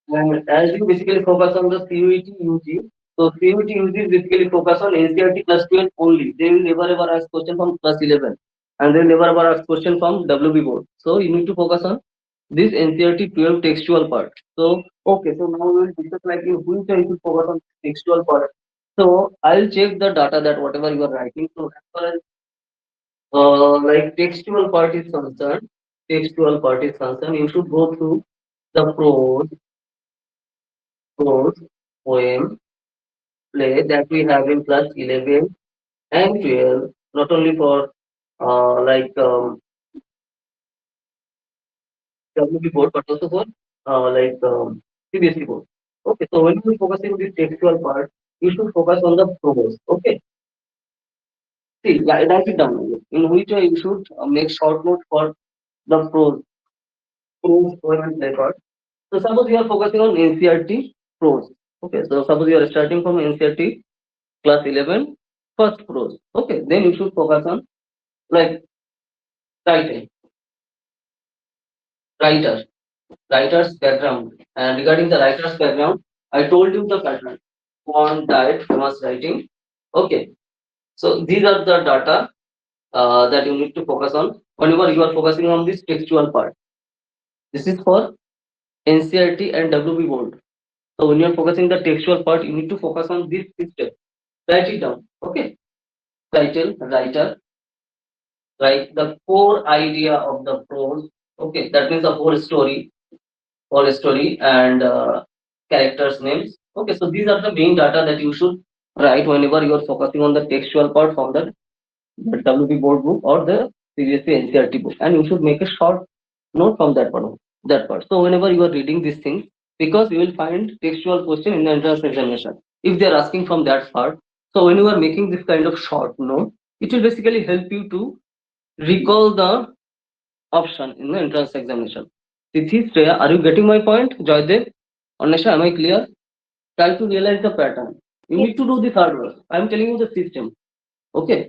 And as you basically focus on the CUET UG, so CUET UG is basically focus on NCERT plus 12 only. They will never ever ask question from plus 11, and they will never ever ask question from WB board. So you need to focus on this NCERT 12 textual part. So okay, so now we will discuss like in which you should focus on textual part. So I'll check the data that whatever you are writing. So as far as like textual part is concerned, you should go through the prose, poem, play that we have in class 11 and 12, not only for like WB board, but also for like CBSE board. Okay, so when you focus on this textual part, you should focus on the prose. Okay, see, write it down. In which way you should make short note for the prose, poem, and play part. So suppose you are focusing on NCERT prose. Okay, so suppose you are starting from NCERT class 11, first prose. Okay, then you should focus on like writing, writer, writer's background. And regarding the writer's background, I told you the pattern. Font, diet, famous writing. Okay, so these are the data that you need to focus on whenever you are focusing on this textual part. This is for NCERT and WB board. So when you are focusing the textual part, you need to focus on this system. Write it down. Okay. Title, writer, write the core idea of the prose. Okay, that means the whole story, and characters' names. Okay, so these are the main data that you should write whenever you are focusing on the textual part from the WB board book or the CBSE NCERT book, and you should make a short note from that part. That part. So whenever you are reading these things, because you will find textual question in the entrance examination if they are asking from that part. So when you are making this kind of short note, it will basically help you to recall the option in the entrance examination. Tithi, Shreya, are you getting my point? Joydev, Anisha, am I clear? Try to realize the pattern. You Yes. need to do this hard work. I am telling you the system. Okay.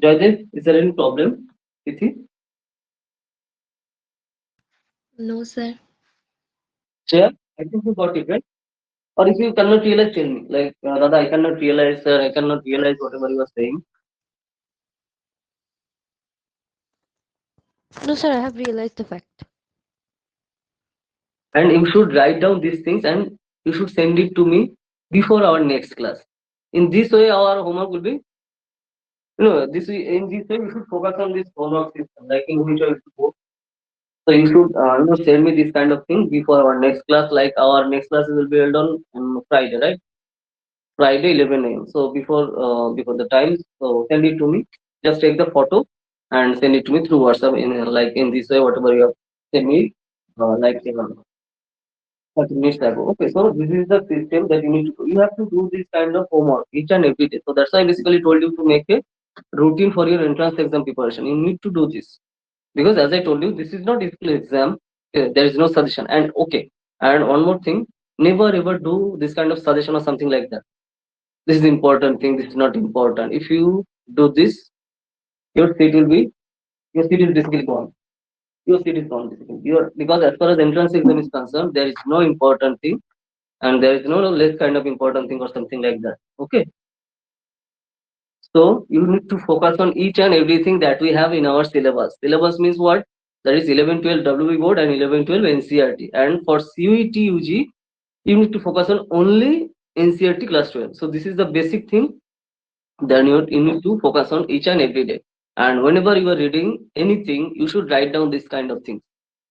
Joydev, is there any problem? Tithi, No, sir. Shreya, I think you got it, right? Or if you cannot realize, tell me. Like, Radha, I cannot realize, sir, I cannot realize whatever you are saying. No, sir, I have realized the fact. And you should write down these things and you should send it to me before our next class. In this way, our homework will be, in this way, you should focus on this homework system, like in which way you should go. So you should, send me this kind of thing before our next class. Like our next class will be held on Friday, right? Friday 11 a.m. So before the time, so send it to me. Just take the photo and send it to me through WhatsApp. Like in this way, whatever you have sent me, like 30 minutes ago. Okay, so this is the system that you need to do. You have to do this kind of homework each and every day. So that's why I basically told you to make a routine for your entrance exam preparation. You need to do this because, as I told you, this is not difficult exam. There is no suggestion. And okay, and one more thing, never ever do this kind of suggestion or something like that. This is important thing. This is not important. If you do this, your seat will be your seat is basically gone. Your seat is gone basically. Because as far as entrance exam is concerned, there is no important thing and there is no less kind of important thing or something like that. Okay, so you need to focus on each and everything that we have in our syllabus. Syllabus means what? That is 11 12 WB board and 11 12 NCERT. And for CUET UG, you need to focus on only NCERT class 12. So this is the basic thing. Then you need to focus on each and every day. And whenever you are reading anything, you should write down this kind of things.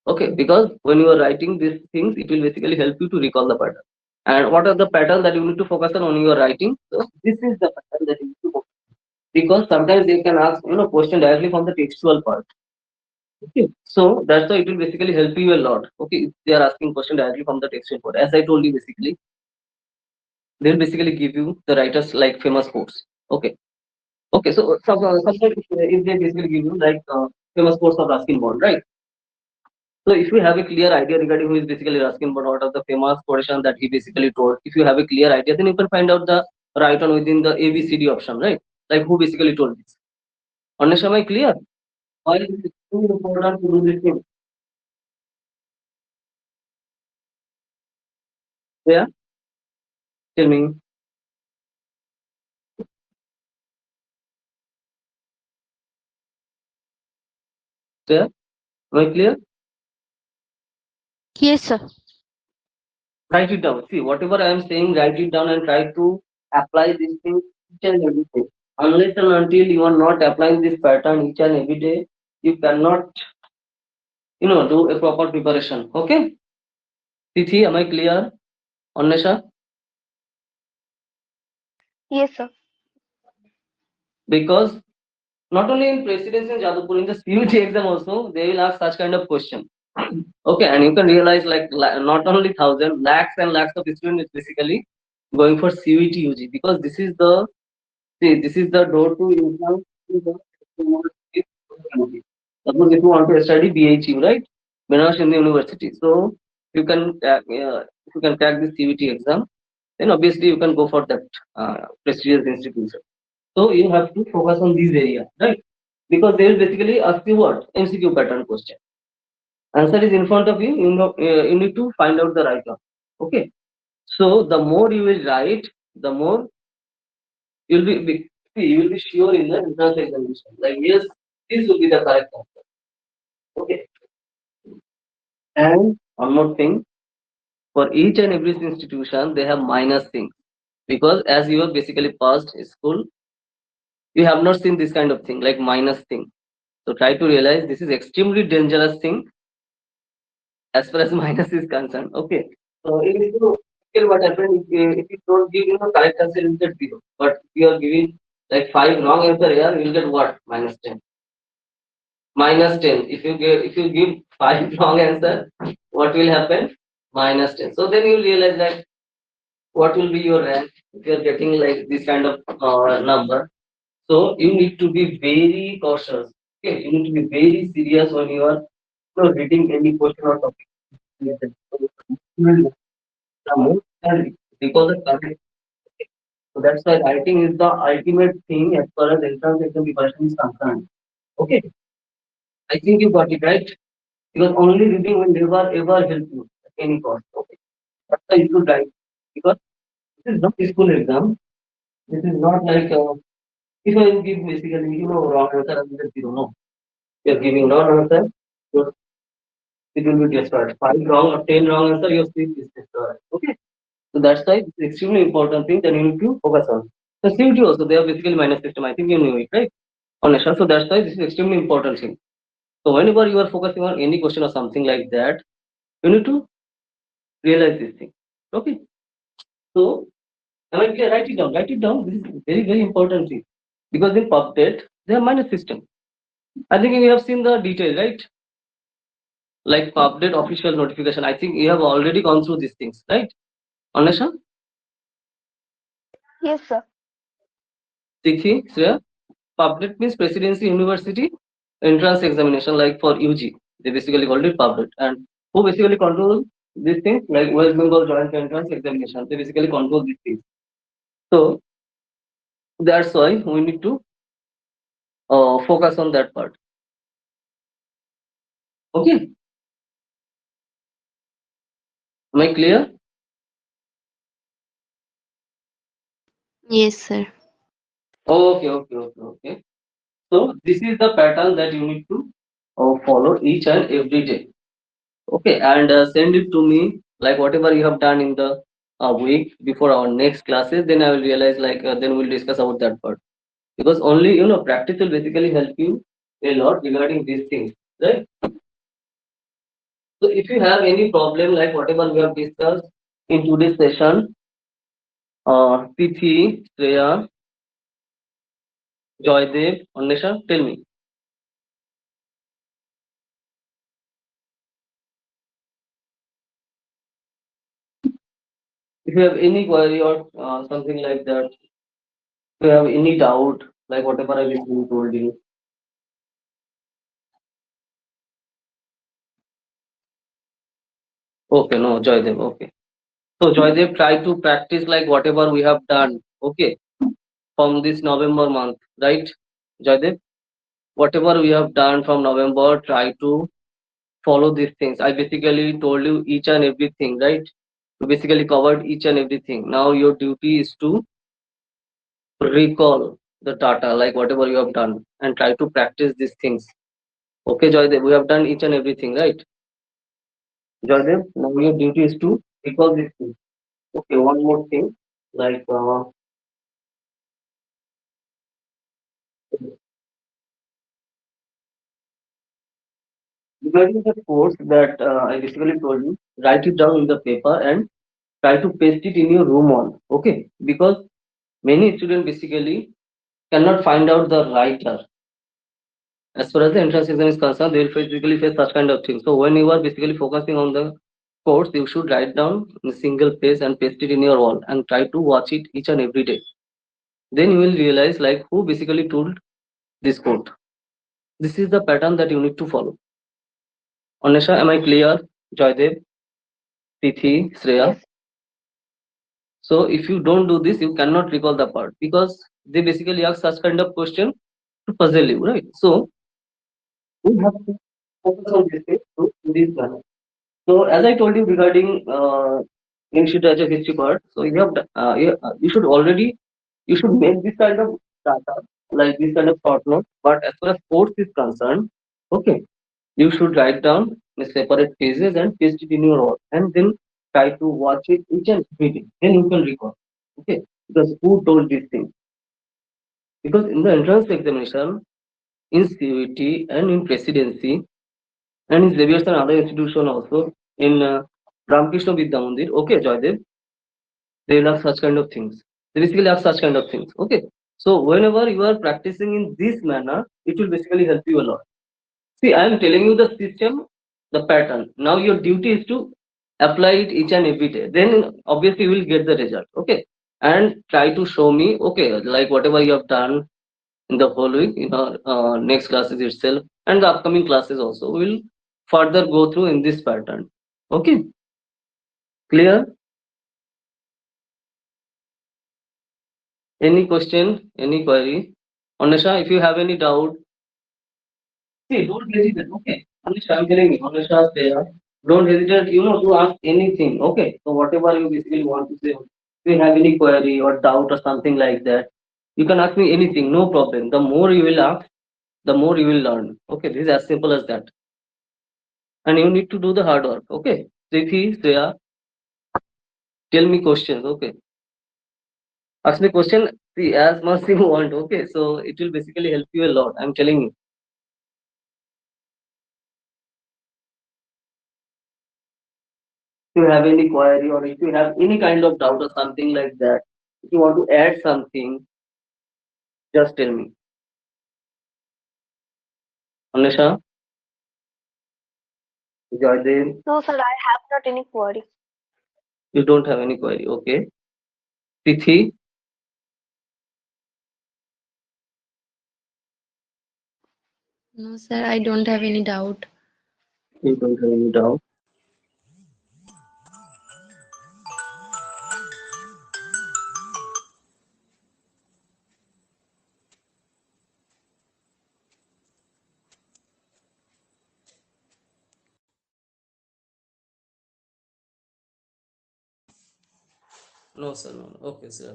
Okay, because when you are writing these things, it will basically help you to recall the pattern. And what are the pattern that you need to focus on when you are writing? So this is the pattern that you need to focus on. Because sometimes they can ask question directly from the textual part. Okay, so that's why it will basically help you a lot. Okay, if they are asking question directly from the textual part, as I told you, basically they'll basically give you the writers like famous quotes. Okay, okay, so sometimes if they basically give you like famous quotes of Ruskin Bond, right? So if you have a clear idea regarding who is basically Ruskin Bond, what are the famous quotation that he basically told, if you have a clear idea, then you can find out the right one within the ABCD option, right? Like who basically told this. Anisha, am I clear? Why is it so important to do this thing? Yeah, tell me. Yeah, am I clear? Yes, sir. Write it down. See, whatever I am saying, write it down and try to apply these things each and every day. Unless and until you are not applying this pattern each and every day, you cannot, do a proper preparation. Okay? Tithi, am I clear? Anisha? Yes, sir. Because not only in presidency in Jadavpur, in the CUT exam also, they will ask such kind of question. Okay, and you can realize like not only thousand, lakhs and lakhs of students basically going for CUT UG because this is the door to income. Suppose if you want to study BHU, right? Benares Hindu University. So if you can crack this CVT exam, then obviously you can go for that prestigious institution. So you have to focus on these areas, right? Because they will basically ask you what MCQ pattern question. Answer is in front of you. You know, you need to find out the right one. Okay. So the more you will write, the more you will be sure in the entrance examination. Like yes, this will be the correct answer. Okay. And one more thing, for each and every institution, they have minus things because as you have basically passed school, you have not seen this kind of thing like minus thing. So try to realize this is extremely dangerous thing as far as minus is concerned. Okay. So if you feel what happened if you don't give correct answer, you will get zero. But if you are giving like five wrong answer here, you will get what? Minus 10. Minus 10. If you give five wrong answer, what will happen? Minus 10. So then you will realize that what will be your rank if you are getting like this kind of number. So you need to be very cautious. Okay, you need to be very serious when you are reading any question or topic. The most and because of correct. So that's why writing is the ultimate thing as far as entrance exam preparation is concerned. Okay, I think you got it right because only reading will never ever help you at any cost. Okay, that's why you should write because this is not a school exam. This is not like if I give basically wrong answer, I will get zero. No, you are giving wrong answer. Your it will be destroyed. Five wrong or 10 wrong answer, your sleep is destroyed. Okay. So that's why it's extremely important thing that you need to focus on. So CUT also, they are basically minus system. I think you knew it, right? On National. So that's why this is extremely important thing. So whenever you are focusing on any question or something like that, you need to realize this thing. Okay. So am I clear? Write it down. Write it down. This is very, very important thing. Because in PubDet, they have minus system. I think you have seen the detail, right? Like PubDet official notification. I think you have already gone through these things, right? Anasha? Yes, sir. Tikhi, Shreya? PubDet means Presidency University entrance examination, like for UG. They basically called it PubDet. And who basically control these things? Like West Bengal Joint Entrance Examination. They basically control these things. So that's why we need to focus on that part. Okay. Am I clear? Yes, sir. Okay. So this is the pattern that you need to follow each and every day. Okay, and send it to me like whatever you have done in the week before our next classes. Then I will realize like then we'll discuss about that part because only practice will basically help you a lot regarding these things, right? So if you have any problem like whatever we have discussed in today's session, Tithi, Shreya, Joydev, Annesha, tell me. If you have any query or something like that, if you have any doubt, like whatever I basically told you. Okay, no, Joydev, okay. So Joydev, try to practice like whatever we have done, okay, from this November month, right? Joydev, whatever we have done from November, try to follow these things. I basically told you each and everything, right? You basically covered each and everything. Now your duty is to recall the data, like whatever you have done, and try to practice these things. Okay, Joydev, we have done each and everything, right? Joydev, now your duty is to recall these things. Okay, one more thing, like regarding the course that I basically told you, write it down in the paper and try to paste it in your room on. Okay, because many students basically cannot find out the writer. As far as the entrance exam is concerned, they will basically face such kind of things. So when you are basically focusing on the course, you should write down in a single page and paste it in your wall and try to watch it each and every day. Then you will realize like who basically told this quote. This is the pattern that you need to follow. Anisha, am I clear? Joydev? Tithi, Shreya. Yes. So if you don't do this, you cannot recall the part because they basically ask such kind of question to puzzle you, right? So we have to focus on this thing to this manner. So as I told you regarding ancient as a history part, so you have you should already you should make this kind of data like this kind of short note. But as far as sports is concerned, okay, you should write down in separate pages and paste it in your note, and then try to watch it each and every day. Then you can recall. Okay, because who told these things? Because in the entrance examination, in CVT and in presidency, and in Xavier's and other institution also, in Ramakrishna Vidya Mandir, okay, Joydev, they will have such kind of things. They basically have such kind of things. Okay. So whenever you are practicing in this manner, it will basically help you a lot. See, I am telling you the system, the pattern. Now your duty is to apply it each and every day. Then obviously you will get the result. Okay. And try to show me, okay, like whatever you have done in the whole week, in our next classes itself, and the upcoming classes also will further go through in this pattern. Okay. Clear? Any question? Any query? Anisha, if you have any doubt, see, don't hesitate. Okay. Anisha, I'm telling you, Anisha, Shreya, don't hesitate, to ask anything. Okay. So whatever you basically want to say, if you have any query or doubt or something like that, you can ask me anything, no problem. The more you will ask, the more you will learn. Okay. This is as simple as that. And you need to do the hard work. Okay. Prithi, Shreya, tell me questions. Okay. Ask me question, see, as much you want. Okay. So it will basically help you a lot. I'm telling you. If you have any query or if you have any kind of doubt or something like that, if you want to add something, just tell me. Anisha, Joydev, No, sir, I have not any query. you don't have any query. Okay. Tithi, No, sir, I don't have any doubt. you don't have any doubt. No, sir, no. No. Okay, sir.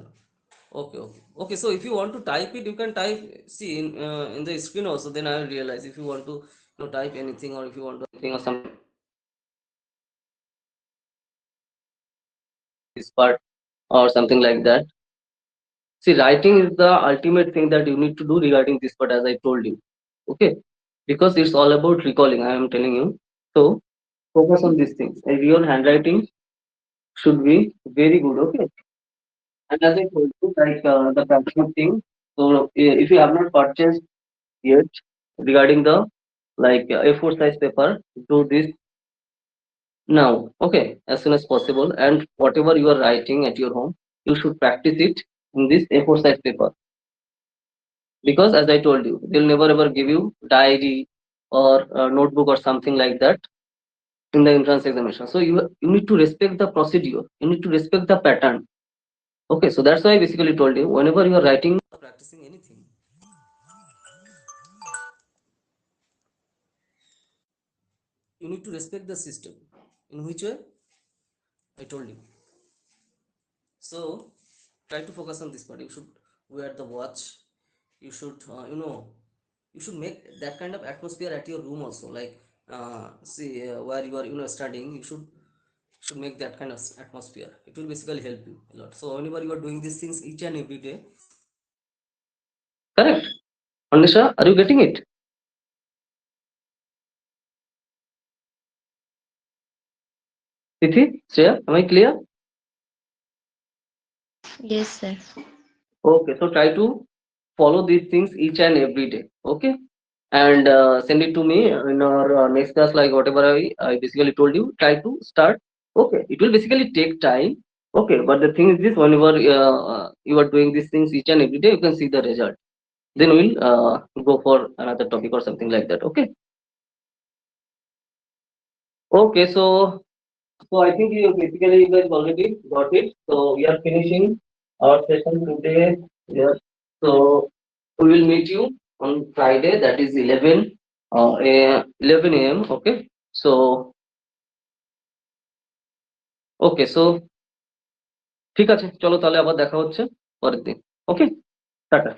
Okay, okay. Okay, so if you want to type it, you can type, see, in the screen also, then I will realize if you want to type anything or if you want to anything or something this part or something like that. See, writing is the ultimate thing that you need to do regarding this part, as I told you. Okay, because it's all about recalling. I am telling you. So focus on these things. And your handwriting should be very good. Okay, and as I told you, like the practical thing. So if you have not purchased yet regarding the like A4 size paper, do this now. Okay, as soon as possible. And whatever you are writing at your home, you should practice it in this A4 size paper. Because as I told you, they'll never ever give you diary or a notebook or something like that in the entrance examination. So you need to respect the procedure. You need to respect the pattern. Okay, so that's why I basically told you whenever you are writing, practicing anything, you need to respect the system. In which way? I told you. So try to focus on this part. You should wear the watch. You should, you should make that kind of atmosphere at your room also. Like, see, where you are, studying, you should make that kind of atmosphere. It will basically help you a lot. So whenever you are doing these things each and every day, correct? Anisha, are you getting it? Tithi, Shreya, am I clear? Yes, sir. Okay, so try to follow these things each and every day. Okay, and send it to me in our next class. Like whatever I basically told you, try to start. Okay, it will basically take time. Okay, but the thing is this: whenever you are doing these things each and every day, you can see the result. Then we'll go for another topic or something like that. Okay. Okay, so So I think you guys already got it. So we are finishing our session today. Yeah. So we will meet you on Friday, that is 11 a.m. Okay. So okay. So ঠিক আছে, চলো তাহলে আবার দেখা হচ্ছে পরের দিন। ওকে, tata.